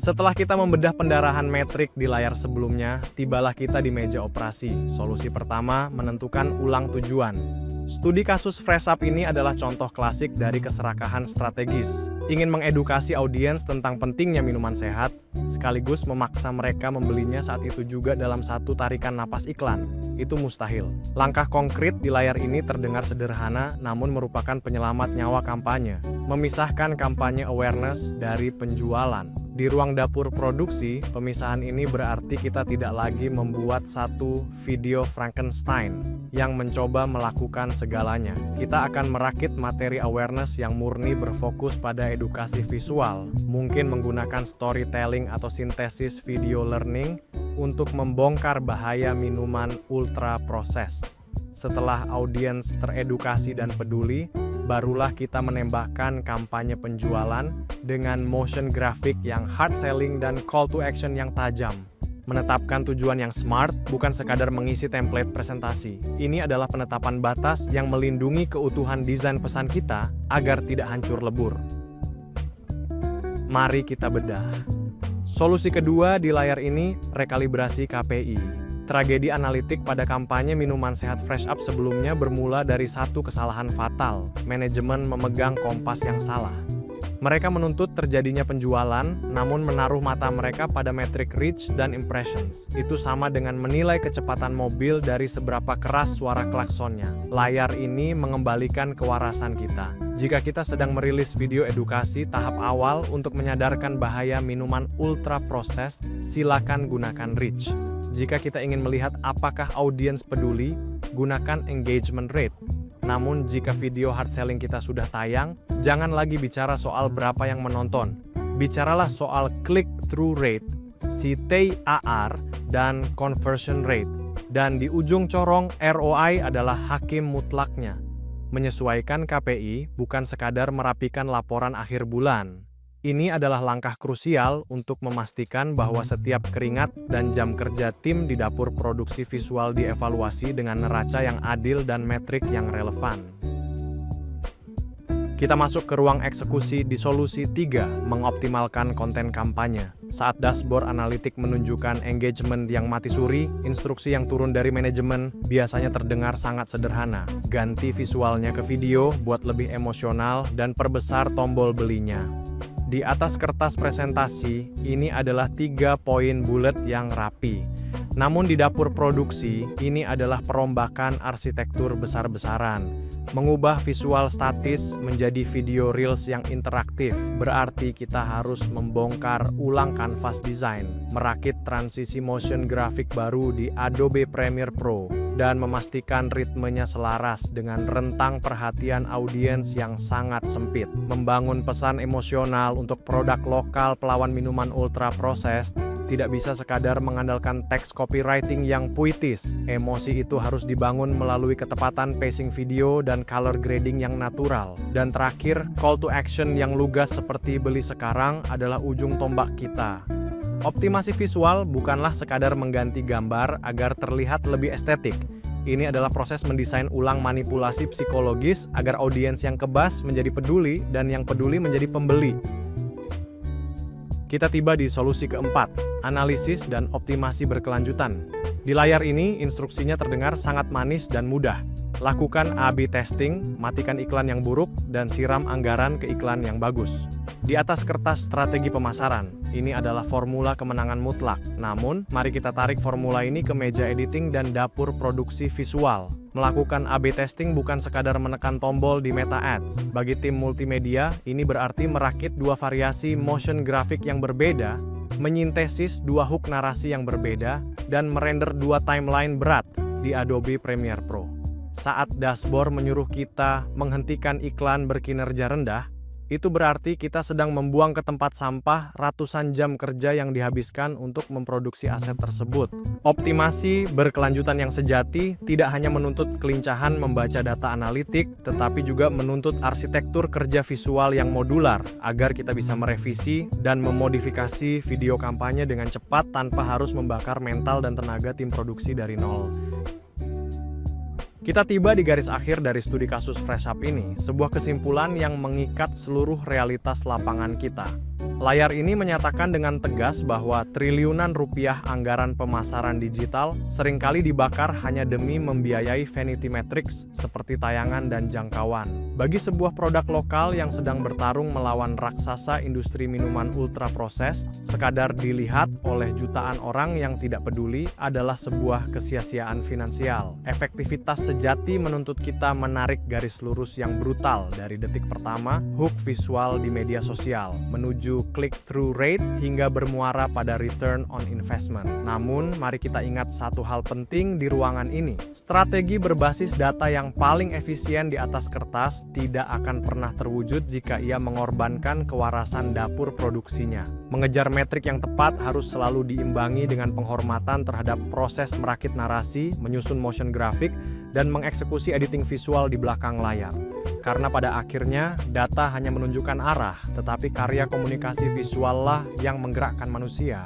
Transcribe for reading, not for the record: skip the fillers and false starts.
Setelah kita membedah pendarahan metrik di layar sebelumnya, tibalah kita di meja operasi. Solusi pertama, menentukan ulang tujuan. Studi kasus Fresh Up ini adalah contoh klasik dari keserakahan strategis. Ingin mengedukasi audiens tentang pentingnya minuman sehat, sekaligus memaksa mereka membelinya saat itu juga dalam satu tarikan napas iklan. Itu mustahil. Langkah konkret di layar ini terdengar sederhana, namun merupakan penyelamat nyawa kampanye. Memisahkan kampanye awareness dari penjualan. Di ruang dapur produksi, pemisahan ini berarti kita tidak lagi membuat satu video Frankenstein yang mencoba melakukan segalanya. Kita akan merakit materi awareness yang murni berfokus pada edukasi visual, mungkin menggunakan storytelling atau sintesis video learning untuk membongkar bahaya minuman ultra processed. Setelah audiens teredukasi dan peduli, barulah kita menembakkan kampanye penjualan dengan motion grafik yang hard selling dan call to action yang tajam. Menetapkan tujuan yang smart bukan sekadar mengisi template presentasi. Ini adalah penetapan batas yang melindungi keutuhan desain pesan kita agar tidak hancur lebur. Mari kita bedah. Solusi kedua di layar ini, rekalibrasi KPI. Tragedi analitik pada kampanye minuman sehat Fresh Up sebelumnya bermula dari satu kesalahan fatal. Manajemen memegang kompas yang salah. Mereka menuntut terjadinya penjualan, namun menaruh mata mereka pada metrik reach dan impressions. Itu sama dengan menilai kecepatan mobil dari seberapa keras suara klaksonnya. Layar ini mengembalikan kewarasan kita. Jika kita sedang merilis video edukasi tahap awal untuk menyadarkan bahaya minuman ultra processed, silakan gunakan reach. Jika kita ingin melihat apakah audiens peduli, gunakan engagement rate. Namun jika video hard selling kita sudah tayang, jangan lagi bicara soal berapa yang menonton. Bicaralah soal click-through rate, CTAR, dan conversion rate. Dan di ujung corong, ROI adalah hakim mutlaknya. Menyesuaikan KPI bukan sekadar merapikan laporan akhir bulan. Ini adalah langkah krusial untuk memastikan bahwa setiap keringat dan jam kerja tim di dapur produksi visual dievaluasi dengan neraca yang adil dan metrik yang relevan. Kita masuk ke ruang eksekusi di solusi 3, mengoptimalkan konten kampanye. Saat dashboard analitik menunjukkan engagement yang mati suri, instruksi yang turun dari manajemen biasanya terdengar sangat sederhana. Ganti visualnya ke video, buat lebih emosional, dan perbesar tombol belinya. Di atas kertas presentasi, ini adalah 3 poin bullet yang rapi. Namun di dapur produksi, ini adalah perombakan arsitektur besar-besaran. Mengubah visual statis menjadi video reels yang interaktif, berarti kita harus membongkar ulang kanvas desain, merakit transisi motion grafik baru di Adobe Premiere Pro, dan memastikan ritmenya selaras dengan rentang perhatian audiens yang sangat sempit. Membangun pesan emosional untuk produk lokal pelawan minuman ultra processed tidak bisa sekadar mengandalkan teks copywriting yang puitis. Emosi itu harus dibangun melalui ketepatan pacing video dan color grading yang natural. Dan terakhir, call to action yang lugas seperti beli sekarang adalah ujung tombak kita. Optimasi visual bukanlah sekadar mengganti gambar agar terlihat lebih estetik. Ini adalah proses mendesain ulang manipulasi psikologis agar audiens yang kebas menjadi peduli dan yang peduli menjadi pembeli. Kita tiba di solusi keempat, analisis dan optimasi berkelanjutan. Di layar ini, instruksinya terdengar sangat manis dan mudah. Lakukan A/B testing, matikan iklan yang buruk, dan siram anggaran ke iklan yang bagus. Di atas kertas strategi pemasaran, ini adalah formula kemenangan mutlak. Namun, mari kita tarik formula ini ke meja editing dan dapur produksi visual. Melakukan A/B testing bukan sekadar menekan tombol di Meta Ads. Bagi tim multimedia, ini berarti merakit 2 variasi motion grafik yang berbeda, menyintesis 2 hook narasi yang berbeda, dan merender 2 timeline berat di Adobe Premiere Pro. Saat dashboard menyuruh kita menghentikan iklan berkinerja rendah, itu berarti kita sedang membuang ke tempat sampah ratusan jam kerja yang dihabiskan untuk memproduksi aset tersebut. Optimasi berkelanjutan yang sejati tidak hanya menuntut kelincahan membaca data analitik, tetapi juga menuntut arsitektur kerja visual yang modular, agar kita bisa merevisi dan memodifikasi video kampanye dengan cepat tanpa harus membakar mental dan tenaga tim produksi dari nol. Kita tiba di garis akhir dari studi kasus FreshUp ini, sebuah kesimpulan yang mengikat seluruh realitas lapangan kita. Layar ini menyatakan dengan tegas bahwa triliunan rupiah anggaran pemasaran digital seringkali dibakar hanya demi membiayai vanity metrics seperti tayangan dan jangkauan. Bagi sebuah produk lokal yang sedang bertarung melawan raksasa industri minuman ultra proses, sekadar dilihat oleh jutaan orang yang tidak peduli adalah sebuah kesia-siaan finansial. Efektivitas sejati menuntut kita menarik garis lurus yang brutal dari detik pertama, hook visual di media sosial, menuju click-through rate hingga bermuara pada return on investment. Namun, mari kita ingat satu hal penting di ruangan ini. Strategi berbasis data yang paling efisien di atas kertas tidak akan pernah terwujud jika ia mengorbankan kewarasan dapur produksinya. Mengejar metrik yang tepat harus selalu diimbangi dengan penghormatan terhadap proses merakit narasi, menyusun motion grafik, dan mengeksekusi editing visual di belakang layar. Karena pada akhirnya, data hanya menunjukkan arah, tetapi karya komunikasi visual lah yang menggerakkan manusia.